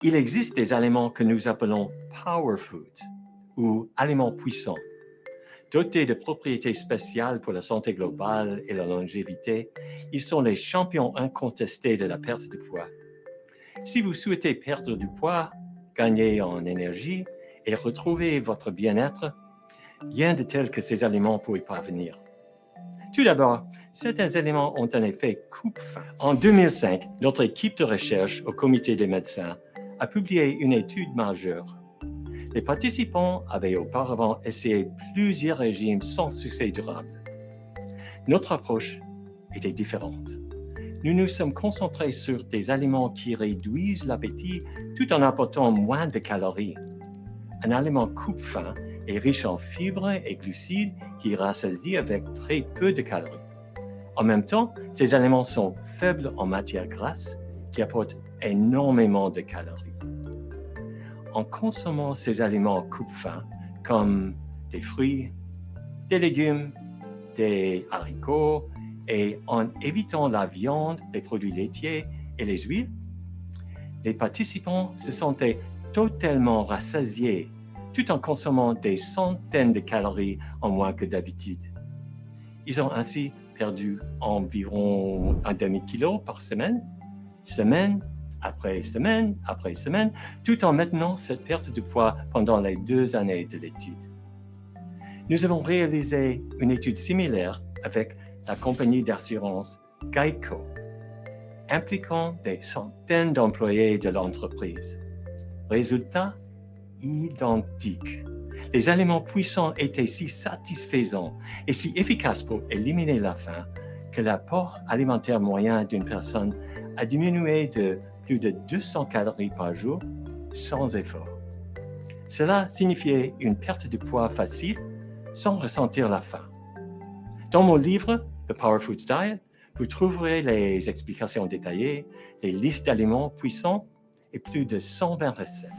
Il existe des aliments que nous appelons power foods ou aliments puissants. Dotés de propriétés spéciales pour la santé globale et la longévité, ils sont les champions incontestés de la perte de poids. Si vous souhaitez perdre du poids, gagner en énergie et retrouver votre bien-être, rien de tel que ces aliments pour y parvenir. Tout d'abord, certains éléments ont un effet coupe-faim. En 2005, notre équipe de recherche au Comité des médecins a publié une étude majeure. Les participants avaient auparavant essayé plusieurs régimes sans succès durable. Notre approche était différente. Nous nous sommes concentrés sur des aliments qui réduisent l'appétit tout en apportant moins de calories. Un aliment coupe-faim est riche en fibres et glucides qui rassasient avec très peu de calories. En même temps, ces aliments sont faibles en matière grasse qui apportent énormément de calories. En consommant ces aliments coupe-faim, comme des fruits, des légumes, des haricots, et en évitant la viande, les produits laitiers et les huiles, les participants se sentaient totalement rassasiés tout en consommant des centaines de calories en moins que d'habitude. Ils ont ainsi perdu environ un demi-kilo par semaine, semaine après semaine après semaine, tout en maintenant cette perte de poids pendant les 2 années de l'étude. Nous avons réalisé une étude similaire avec la compagnie d'assurance Geico, impliquant des centaines d'employés de l'entreprise. Résultat identique. Les aliments puissants étaient si satisfaisants et si efficaces pour éliminer la faim que l'apport alimentaire moyen d'une personne a diminué de plus de 200 calories par jour sans effort. Cela signifiait une perte de poids facile sans ressentir la faim. Dans mon livre, The Power Foods Diet, vous trouverez les explications détaillées, les listes d'aliments puissants et plus de 120 recettes.